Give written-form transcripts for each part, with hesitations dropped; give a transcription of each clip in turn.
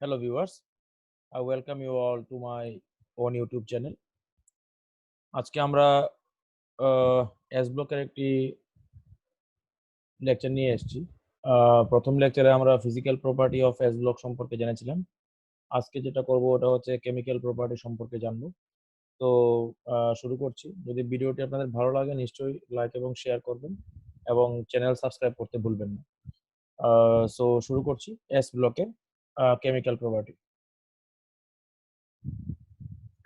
Hello viewers, I welcome you all to my own YouTube channel. আজকে আমরা S ব্লকের একটি লেকচার নিয়ে এসেছি। প্রথম লেকচারে আমরা physical property of S block সম্পর্কে জেনেছিলাম। আজকে যেটা করব ওটা হচ্ছে কেমিক্যাল প্রপার্টি সম্পর্কে জানবো। তো শুরু করছি। যদি ভিডিওটি আপনাদের ভালো লাগে নিশ্চয়ই লাইক এবং শেয়ার করবেন এবং চ্যানেল সাবস্ক্রাইব করতে ভুলবেন না। সো শুরু করছি এস ব্লকের কেমিক্যাল প্রপার্টি।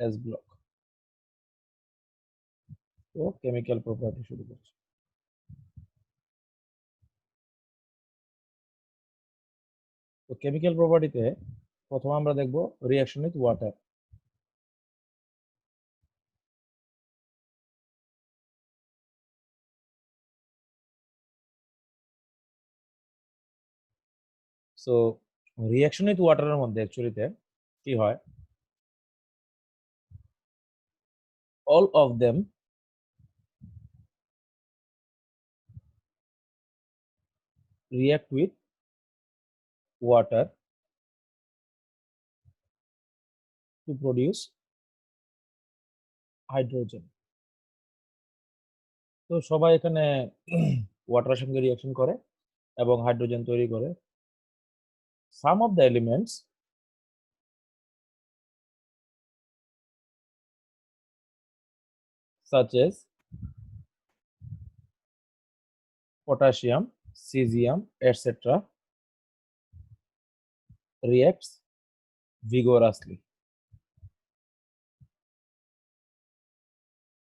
এস ব্লক তো কেমিক্যাল প্রপার্টি শুরু করছি। তো কেমিক্যাল প্রপার্টিতে প্রথমে আমরা দেখব reaction with water. So reaction with ওয়াটারের মধ্যে অ্যাকচুয়ালিতে কি হয়, all of them react with water to produce hydrogen. তো সবাই এখানে ওয়াটারের সঙ্গে রিঅ্যাকশন করে এবং হাইড্রোজেন তৈরি করে। Some of the elements such as potassium, cesium, etc. reacts vigorously.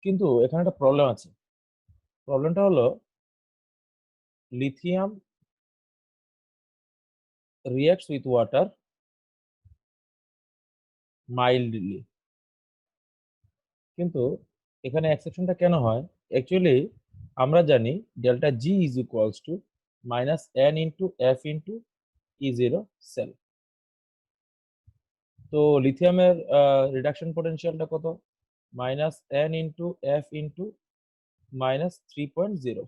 কিন্তু এখানে একটা প্রবলেম আছে। প্রবলেমটা হলো lithium reacts with water mildly. কিন্তু এখানে এক্সেপশনটা কেন হয়? অ্যাকচুয়ালি আমরা জানি delta G is equals to minus n into F into E zero cell. তো লিথিয়ামের রিডাকশন পোটেনশিয়ালটা কত? Minus n into F into minus 3.0।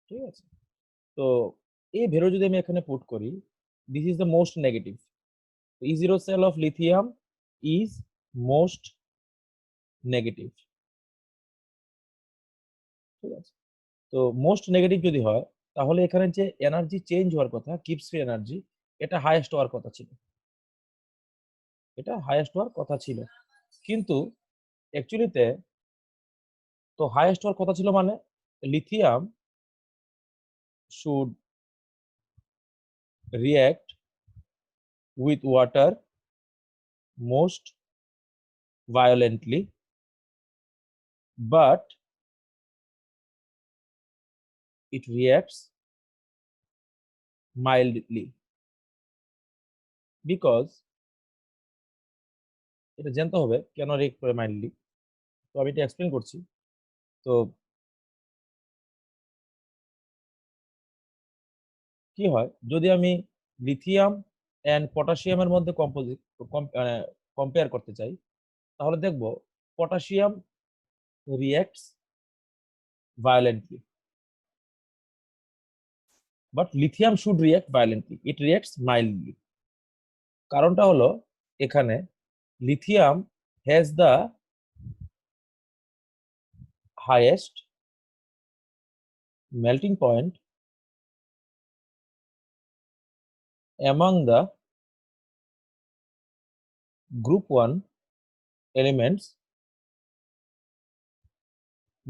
ঠিক আছে, তো এই ভ্যালু যদি আমি এখানে পুট করি, this is the most negative. E zero cell of lithium is most negative. ঠিক আছে, তো মোস্ট নেগেটিভ যদি হয় তাহলে এখানে যে এনার্জি চেঞ্জ হওয়ার কথা, কিপস ফ্রি এনার্জি, এটা হাইয়েস্ট হওয়ার কথা ছিল। এটা হাইয়েস্ট হওয়ার কথা ছিল, কিন্তু অ্যাকচুয়ালিতে তো হাইয়েস্ট হওয়ার কথা ছিল মানে lithium should react with water most violently, but it reacts mildly because এটা জানতে হবে কেন রিঅ্যাক্ট করে মাইল্ডলি। তো আমি এটা এক্সপ্লেন করছি। তো কি হয়, যদি আমি লিথিয়াম অ্যান্ড পটাশিয়ামের মধ্যে কম্পেয়ার করতে চাই, তাহলে দেখব potassium reacts violently, but lithium should react violently, it reacts mildly. কারণটা হলো এখানে lithium has the highest melting point among the group 1 elements.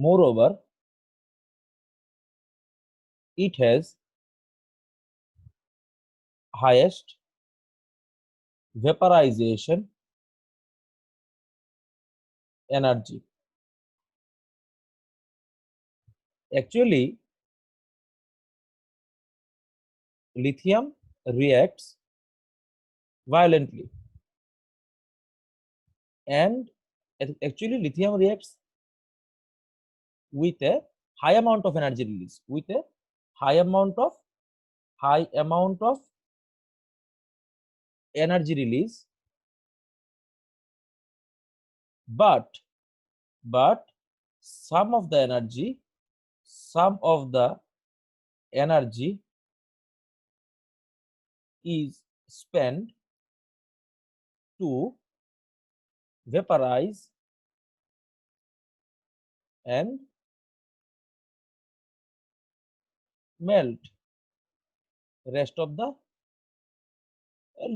Moreover, it has highest vaporization energy. Actually, lithium reacts violently, and actually lithium reacts with a high amount of energy release, with a high amount of energy release, but some of the energy is spent to vaporize and melt rest of the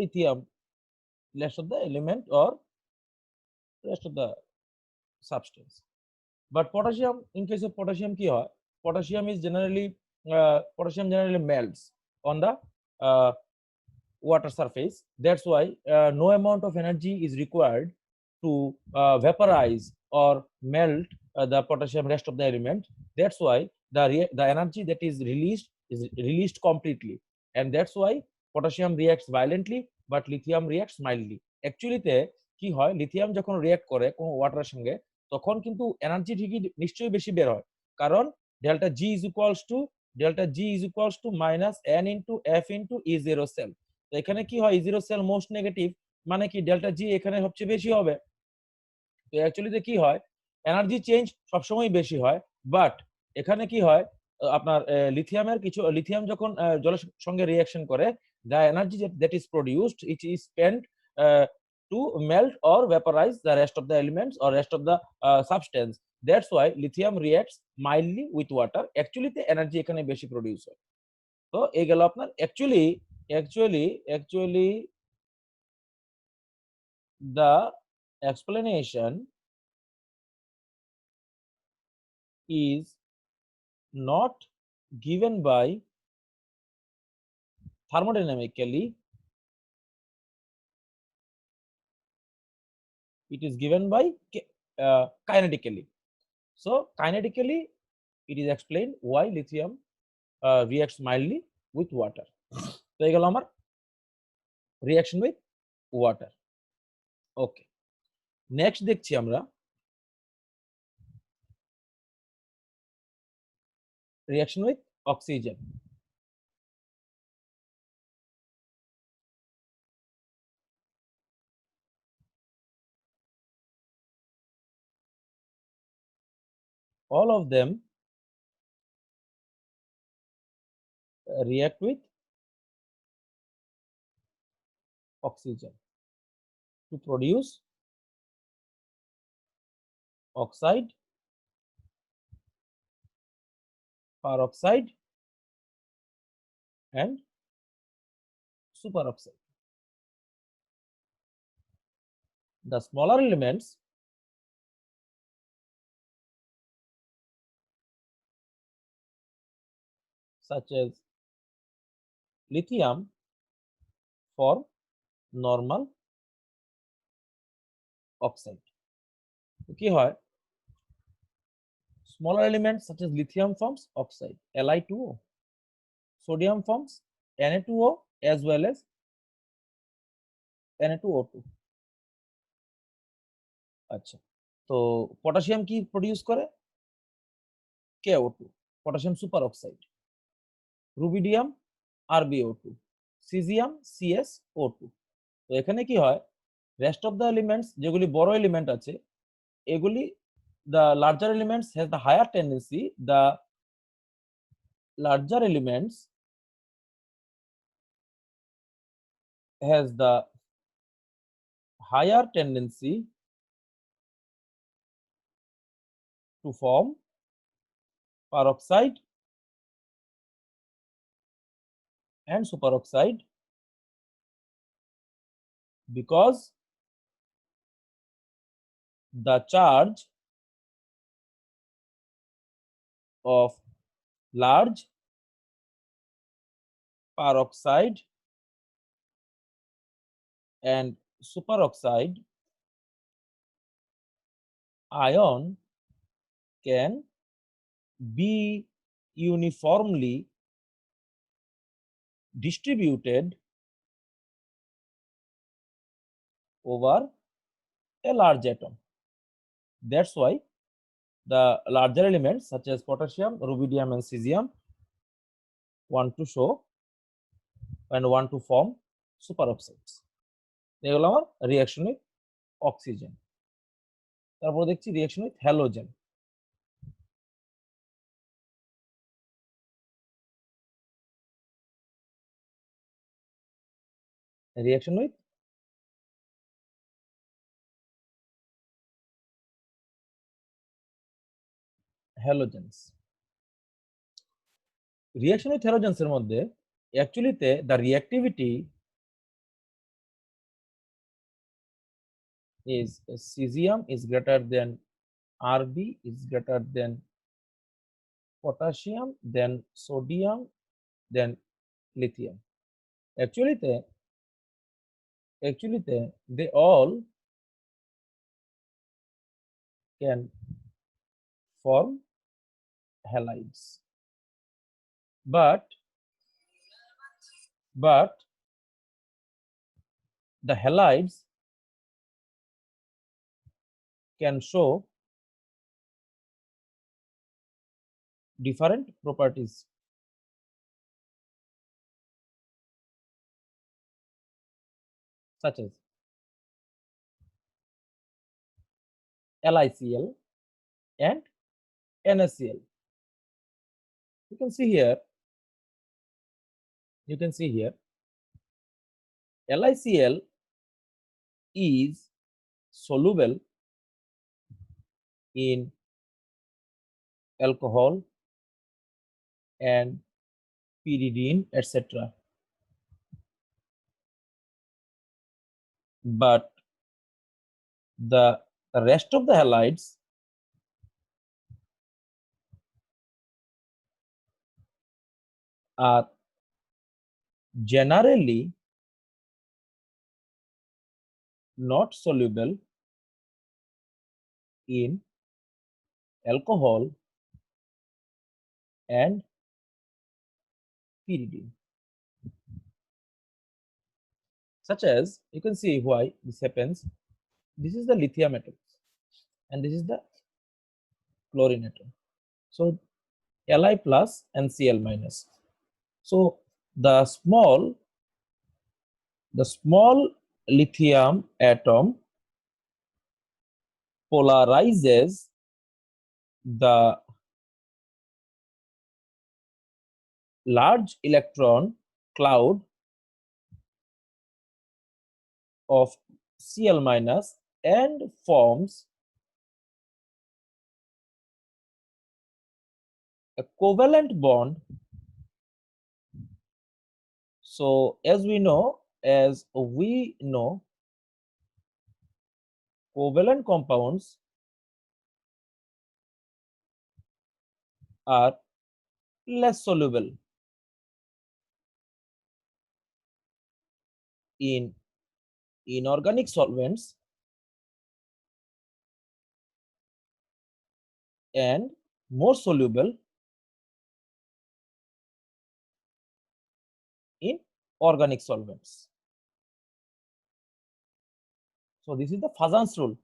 lithium, rest of the element or rest of the substance. But potassium, in case of potassium, ki hoy? Potassium is generally melts on the uh, water surface. That's why no amount of energy is required to vaporize or melt the potassium rest of the element. That's why the energy that is released completely, and that's why potassium reacts violently but lithium reacts mildly. Actually তে কি হয়, lithium যখন react করে কোনো ওয়াটারের সঙ্গে তখন কিন্তু energy ঠিকই নিশ্চয়ই বেশি বের হয়, কারণ delta G is equals to minus n into F into E zero cell. তো এখানে কি হয়, জিরো সেল মোস্ট নেগেটিভ, মানে কি ডেল্টা জি এখানে সবচেয়ে বেশি হবে। তো অ্যাকচুয়ালিতে কি হয়, এনার্জি চেঞ্জ সবসময় বেশি হয়, বাট এখানে কি হয় আপনার লিথিয়াম যখন জলের সঙ্গে রিঅ্যাকশন করে, the energy that is produced it is spent to melt or vaporise the rest of the elements or rest of the substance. That's why lithium reacts mildly with water. অ্যাকচুয়ালিতে energy এখানে বেশি produce হয়। তো এই গেল আপনার actually the explanation is not given by thermodynamically, it is given by kinetically. So kinetically it is explained why lithium reacts mildly with water. তো এই গেল আমার reaction with water. Okay, next দেখছি আমরা reaction with oxygen. All of them react with oxygen to produce oxide, peroxide and superoxide. The smaller elements such as lithium form normal oxide. তো কি হয়, smaller elements such as lithium forms oxide Li2O, sodium forms Na2O as well as Na2O2। আচ্ছা, তো potassium কি produce করে? KO2, potassium super oxide, rubidium RbO2, caesium CsO2। তো এখানে কি হয়, রেস্ট অফ দ্য এলিমেন্টস যেগুলি বড় এলিমেন্ট আছে এগুলি, the larger elements has the higher tendency, the larger elements has the higher tendency to form peroxide and superoxide because the charge of large peroxide and superoxide ion can be uniformly distributed over a large atom. That's why the larger elements such as potassium, rubidium and cesium want to show and want to form superoxides. এগুলো আমার reaction with oxygen. তারপর দেখছি reaction with halogen. Reaction with halogens. Reaction with halogens এর মধ্যে actually the reactivity is cesium is greater than Rb is greater than potassium, then sodium, then lithium. Actually they all can form halides, but the halides can show different properties, such as LiCl and NaCl. You can see here LiCl is soluble in alcohol and pyridine, etc. But the rest of the halides are generally not soluble in alcohol and pyridine. Such as, you can see why this happens. This is the lithium atom and this is the chlorine atom. So Li plus and Cl minus. So the small lithium atom polarizes the large electron cloud of Cl minus and forms a covalent bond. So as we know, covalent compounds are less soluble in inorganic solvents and more soluble in organic solvents. So this is the Fazan's rule.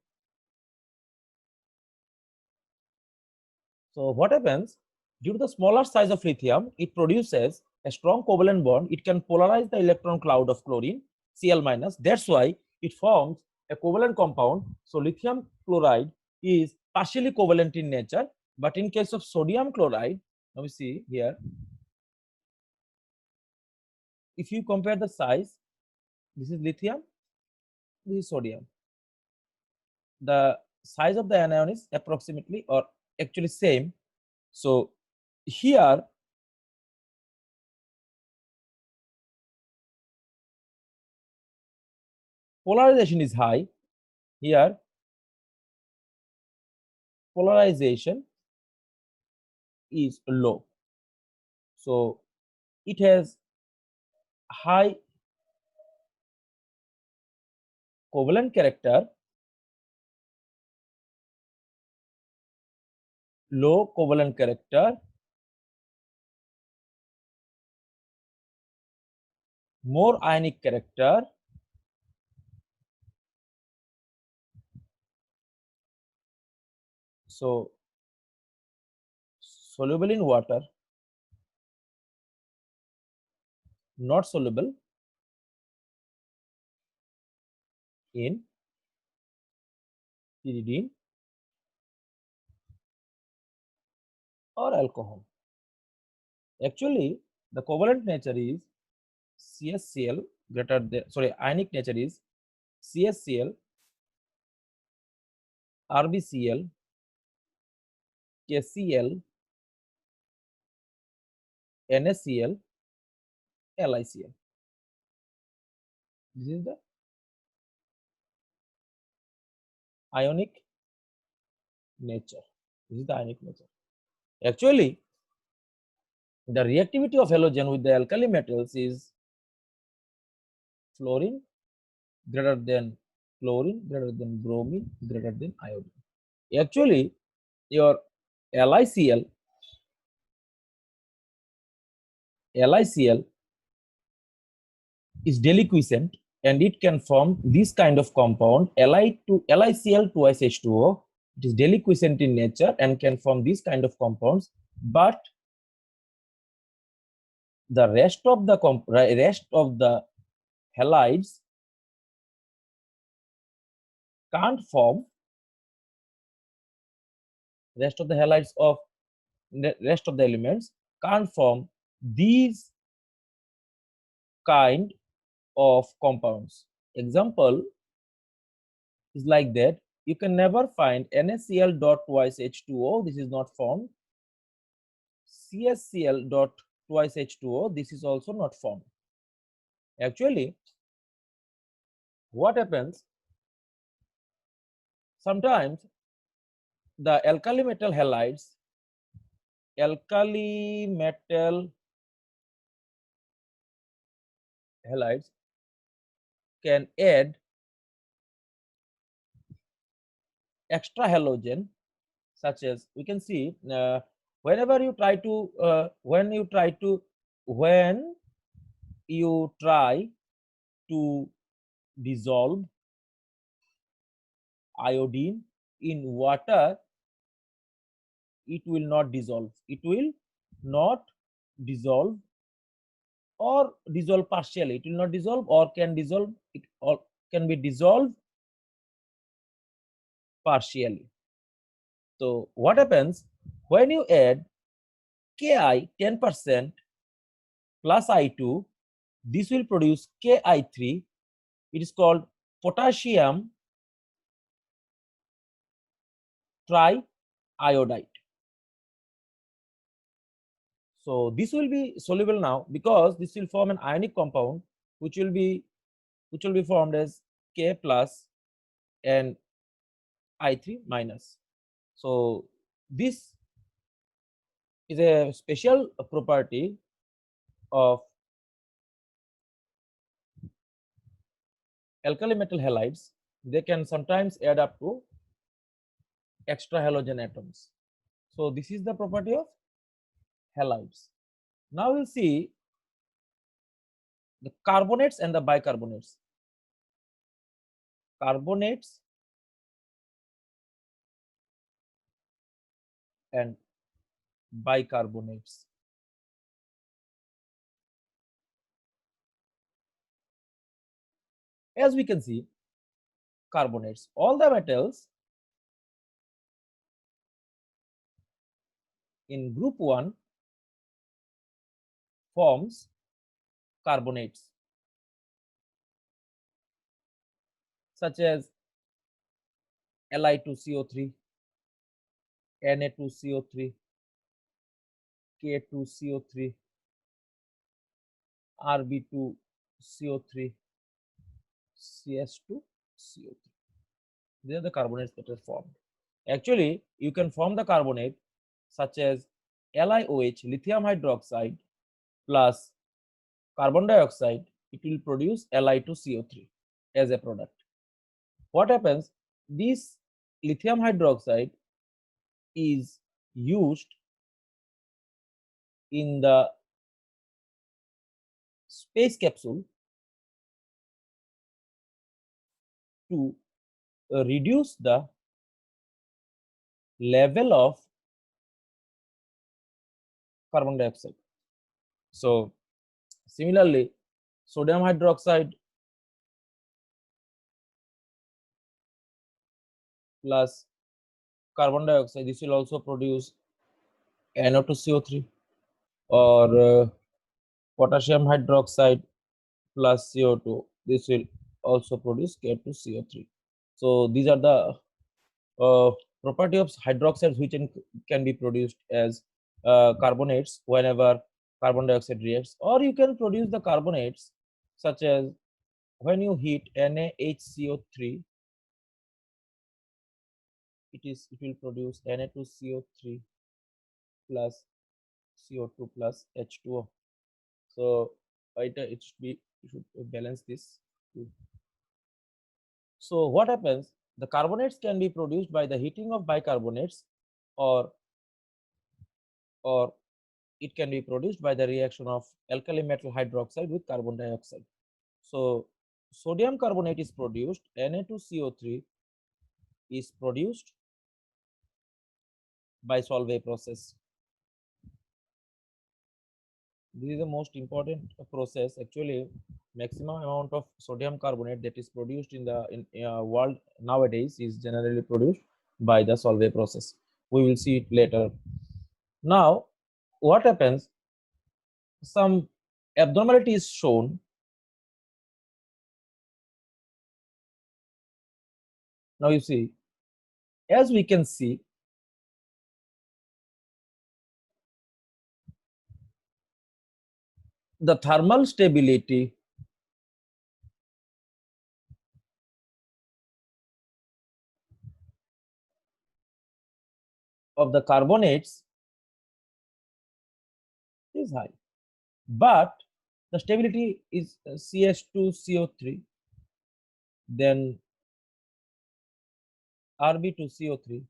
So what happens, due to the smaller size of lithium, it produces a strong covalent bond. It can polarize the electron cloud of chlorine, Cl minus. That's why it forms a covalent compound. So lithium chloride is partially covalent in nature, but in case of sodium chloride, now we see here, if you compare the size, this is lithium, this is sodium. The size of the anion is approximately or actually same. So here polarization is high, here polarization is low. So it has high covalent character, low covalent character, more ionic character, so soluble in water, not soluble in pyridine or alcohol. Actually, the covalent nature is CSCl greater than, sorry, ionic nature is CSCl, RbCl, KCl, NaCl, LiCl. This is the ionic nature. This is the ionic nature. Actually, the reactivity of halogen with the alkali metals is fluorine greater than chlorine, greater than bromine, greater than iodine. Actually, your LiCl is deliquescent and it can form this kind of compound LiCl twice H2O. It is deliquescent in nature and can form this kind of compounds, but the rest of the halides can't form. Rest of the halides of rest of the elements can't form these kind of compounds. Example is like that. You can never find NaCl dot twice H2O. This is not formed. CaCl dot twice H2O. This is also not formed. Actually, what happens? Sometimes the alkali metal halides can add extra halogen, such as we can see whenever you try to when you try to dissolve iodine in water, it will not dissolve. It will not dissolve or dissolve partially. It will not dissolve or can dissolve. It or can be dissolved partially. So what happens when you add Ki 10% plus I2? This will produce Ki3. It is called potassium triiodide. So this will be soluble now because this will form an ionic compound which will be formed as K plus and I3 minus. So this is a special property of alkali metal halides. They can sometimes add up to extra halogen atoms. So this is the property of halides. Now we'll see the carbonates and the bicarbonates. Carbonates and bicarbonates. As we can see, carbonates, all the metals in group 1 forms carbonates, such as Li2CO3, Na2CO3, K2CO3, Rb2CO3, CS2CO3. These are the carbonates that are formed. Actually, you can form the carbonate such as LiOH, lithium hydroxide, plus carbon dioxide. It will produce Li2CO3 as a product. What happens? This lithium hydroxide is used in the space capsule to reduce the level of carbon dioxide. So similarly, sodium hydroxide plus carbon dioxide, this will also produce NO2CO3, or potassium hydroxide plus CO2, this will also produce K2CO3. So these are the property of hydroxides which can be produced as carbonates whenever carbon dioxide reacts, or you can produce the carbonates such as when you heat NaHCO3, it will produce Na2CO3 plus CO2 plus H2O. So it should balance this too. So what happens? The carbonates can be produced by the heating of bicarbonates, or or it can be produced by the reaction of alkali metal hydroxide with carbon dioxide. So sodium carbonate is produced, Na2CO3 is produced by Solvay process. This is the most important process. Actually, maximum amount of sodium carbonate that is produced in the world nowadays is generally produced by the Solvay process. We will see it later. Now, what happens? Some abnormality is shown. Now you see, as we can see, the thermal stability of the carbonates is high, but the stability is CH2CO3, then Rb2CO3,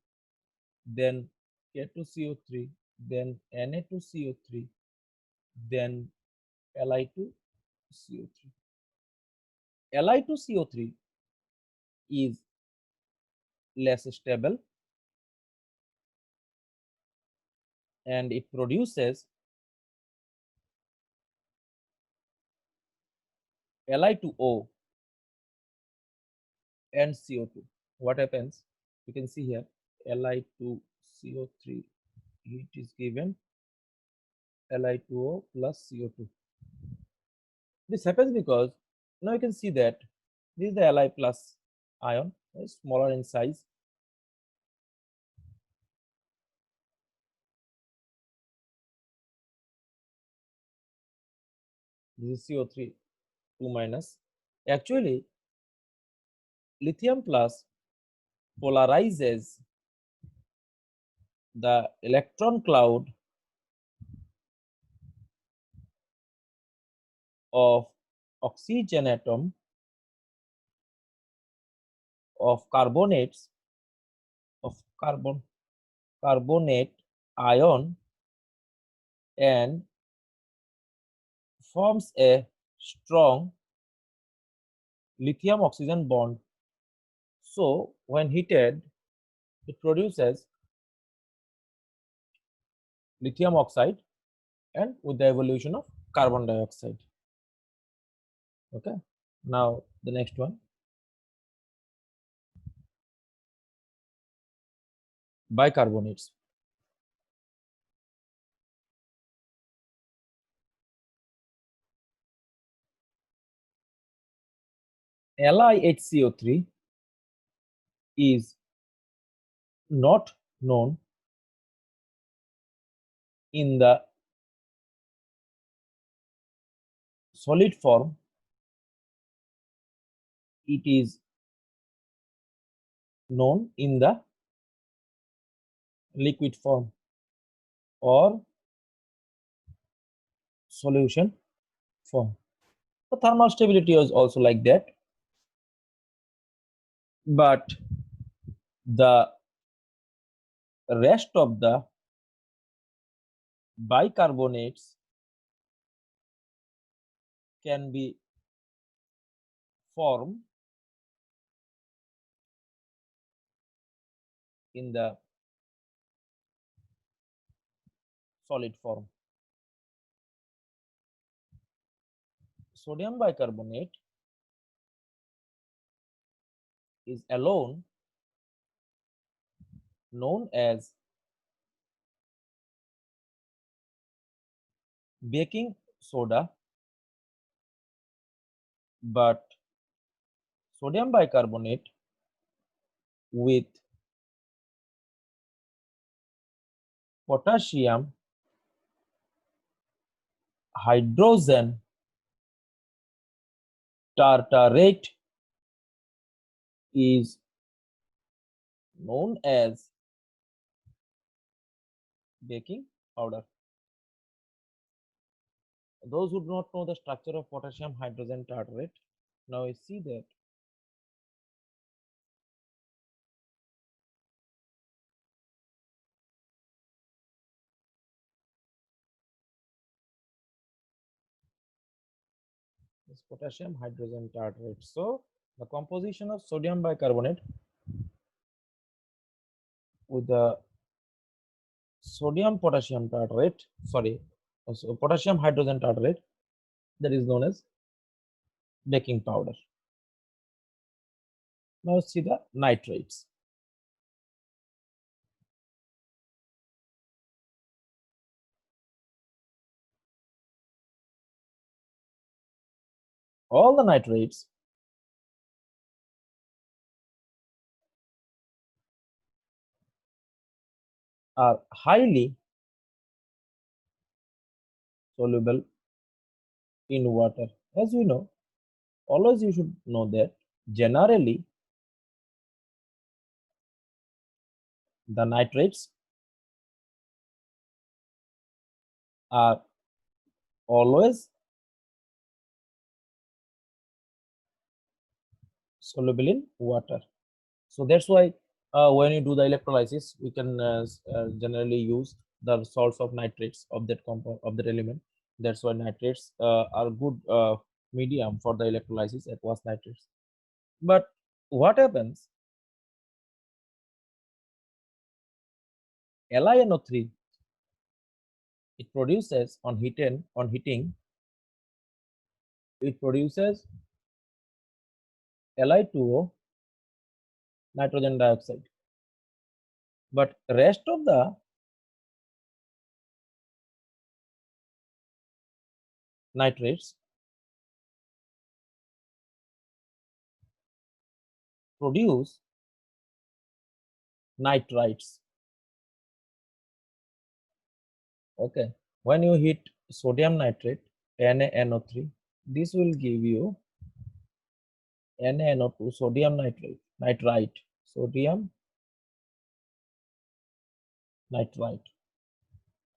then K2CO3, then Na2CO3, then Li2CO3. Li2CO3 is less stable and it produces Li2O and CO2. What happens? You can see here Li2CO3 heat is given Li2O plus CO2. This happens because now you can see that this is the Li plus ion, smaller in size. This is CO3 2 minus. Actually, lithium plus polarizes the electron cloud of oxygen atom of carbonates of carbonate ion and forms a strong lithium oxygen bond. So when heated, it produces lithium oxide and with the evolution of carbon dioxide. Okay, now the next one, bicarbonates. LiHCO3 is not known in the solid form. It is known in the liquid form or solution form. The thermal stability is also like that, but the rest of the bicarbonates can be formed in the solid form. Sodium bicarbonate is alone known as baking soda, but sodium bicarbonate with potassium hydrogen tartarate is known as baking powder. Those who do not know the structure of potassium hydrogen tartarate, now we see that this potassium hydrogen tartarate. So the composition of sodium bicarbonate with the sodium potassium tartarate, so potassium hydrogen tartarate, that is known as baking powder. Now see the nitrates. All the nitrates are highly soluble in water. As we know, always you should know that generally the nitrates are always soluble in water. So that's why when you do the electrolysis, we can generally use the salts of nitrates of that compound of that element. That's why nitrates are good medium for the electrolysis, aqueous nitrates. But what happens? LiNO3 it produces on heating it produces Li2O nitrogen dioxide, but rest of the nitrates produce nitrites. Okay, when you heat sodium nitrate NaNO3, this will give you NaNO2 sodium nitrite, sodium nitrite.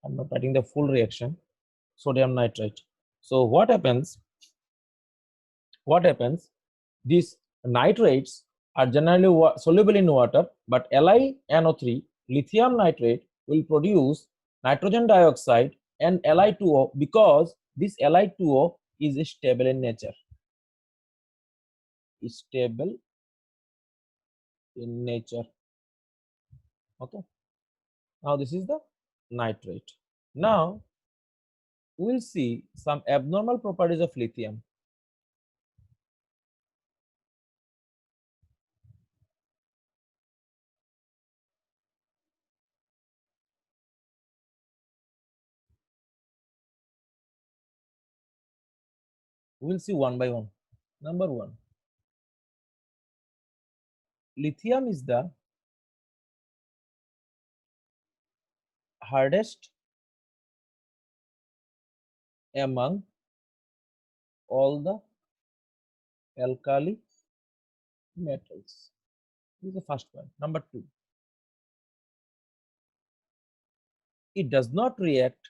I'm not writing the full reaction, sodium nitrite. So what happens? These nitrates are generally soluble in water, but LiNO3 lithium nitrate will produce nitrogen dioxide and Li2O because this Li2O is stable in nature. Stable in nature. Okay. Now this is the nitrate. Now we'll see some abnormal properties of lithium. We'll see one by one. Number one, lithium is the hardest among all the alkali metals. This is the first one. Number two, it does not react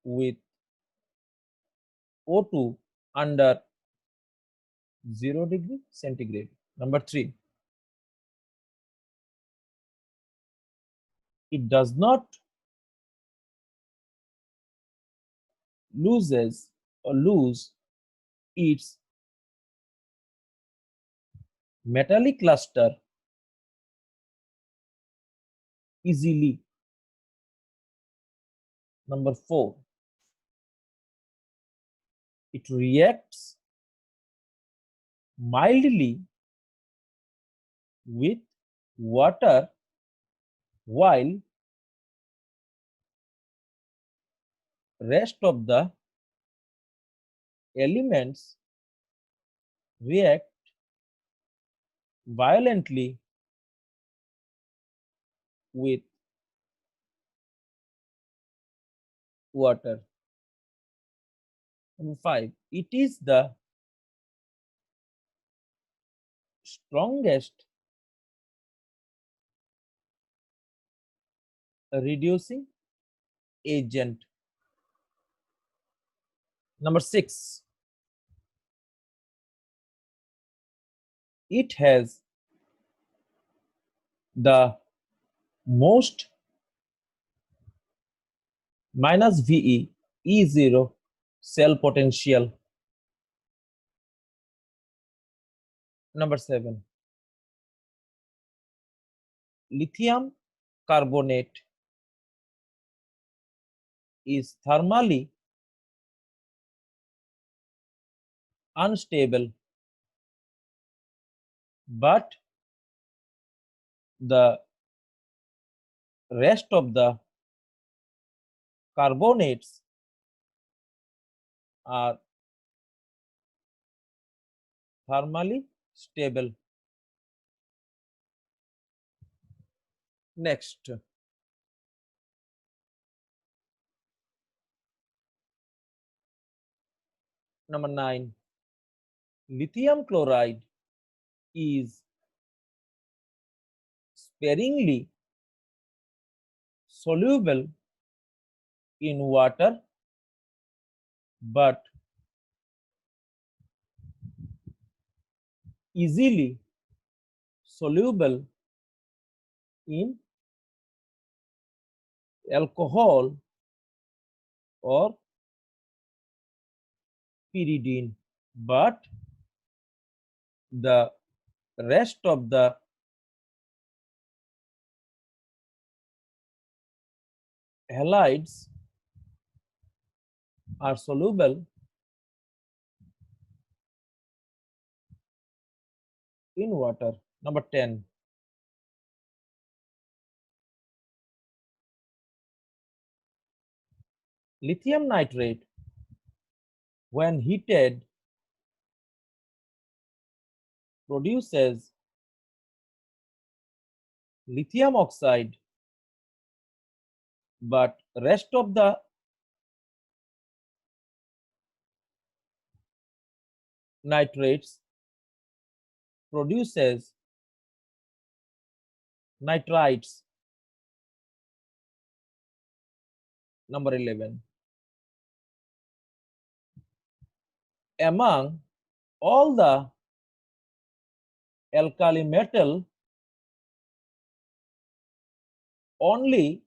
with O2 under 0 degree centigrade. Number three, it does not lose its metallic cluster easily. Number four, it reacts mildly with water while rest of the elements react violently with water. Number 5, it is the strongest reducing agent. Number 6, it has the most minus VE E0 cell potential. Number 7, lithium carbonate is thermally unstable, but the rest of the carbonates are thermally stable. Next, number 9, lithium chloride is sparingly soluble in water but easily soluble in alcohol or pyridine, but the rest of the halides are soluble in water. Number 10, lithium nitrate, when heated, produces lithium oxide, but rest of the nitrates produces nitrites. Number 11, among all the alkali metal, only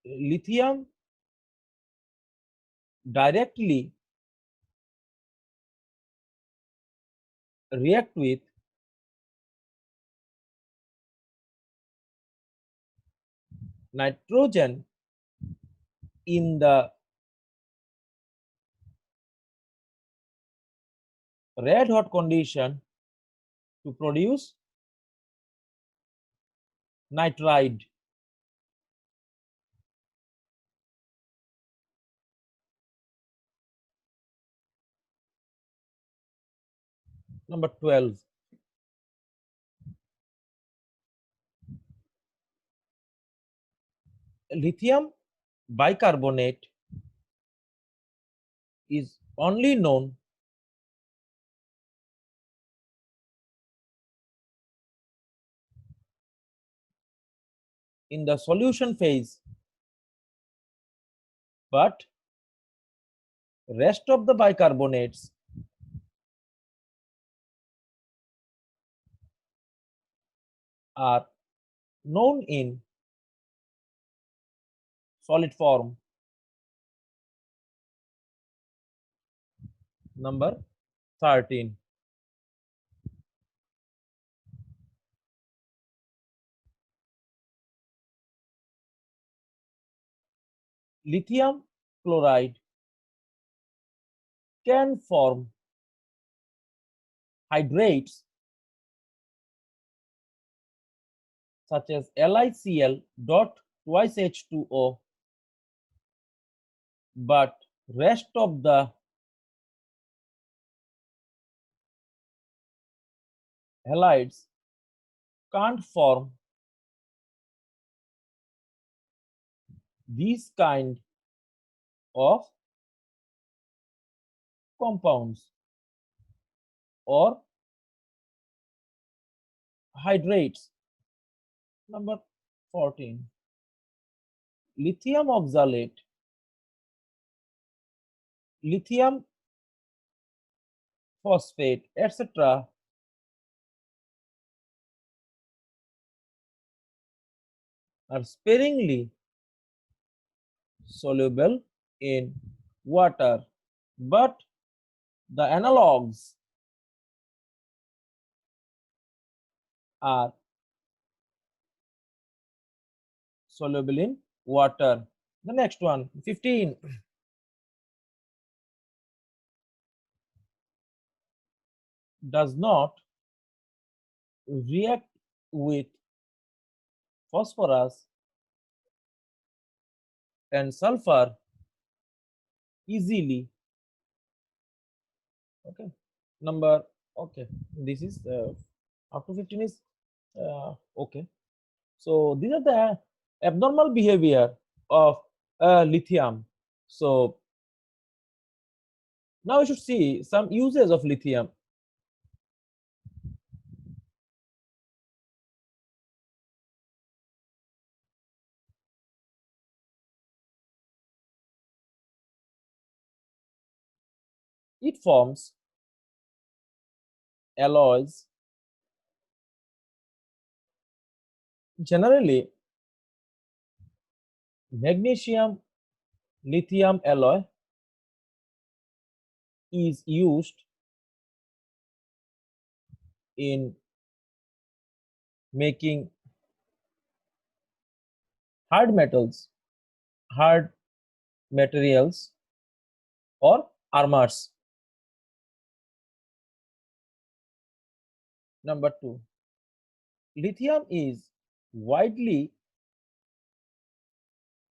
lithium directly react with nitrogen in the red hot condition to produce nitride. Number 12, lithium bicarbonate is only known in the solution phase, but rest of the bicarbonates are known in solid form. Number 13, lithium chloride can form hydrates such as LiCl dot twice H2O, but rest of the halides can't form these kind of compounds or hydrates. Number 14, lithium oxalate, lithium phosphate, etc. are sparingly soluble in water, but the analogues are soluble in water. The next one, 15, does not react with phosphorus and sulfur easily. Okay, number, okay, this is up to 15 is okay. So these are the abnormal behavior of lithium. So now we should see some uses of lithium. It forms alloys. Generally, magnesium lithium alloy is used in making hard metals, hard materials, or armors. Number 2, lithium is widely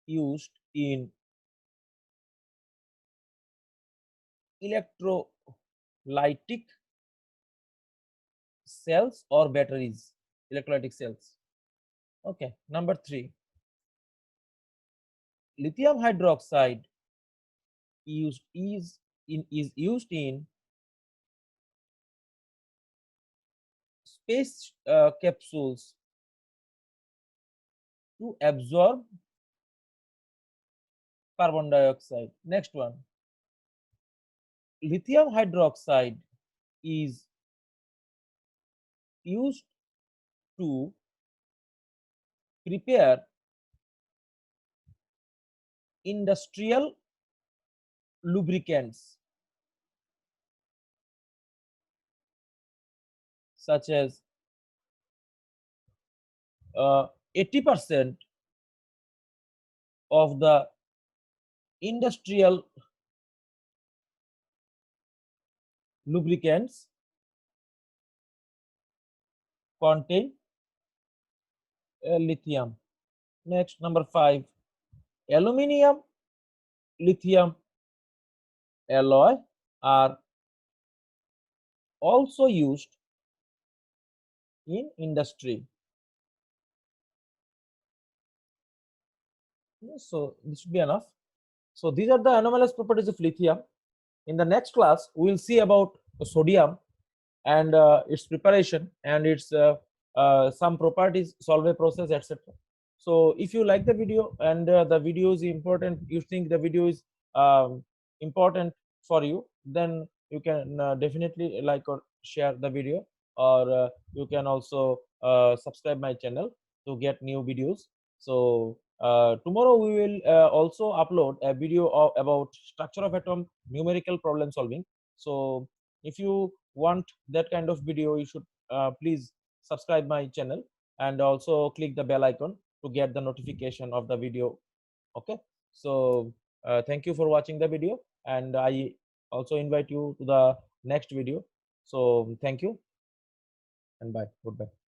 used in electrolytic cells or batteries, electrolytic cells. Okay, number 3, lithium hydroxide is used in space capsules to absorb carbon dioxide. Next one, lithium hydroxide is used to prepare industrial lubricants such as 80% of the industrial lubricants contain lithium. Next, number 5, aluminium lithium alloy are also used in industry. So this should be enough. So these are the anomalous properties of lithium. In the next class, we will see about sodium and its preparation and its some properties, solve process, etc. So if you like the video and the video is important, you think the video is important for you, then you can definitely like or share the video, or you can also subscribe my channel to get new videos. So tomorrow we will also upload a video about structure of atom, numerical problem solving. So if you want that kind of video, you should please subscribe my channel and also click the bell icon to get the notification of the video. Okay, so thank you for watching the video, and I also invite you to the next video. So thank you and bye, goodbye.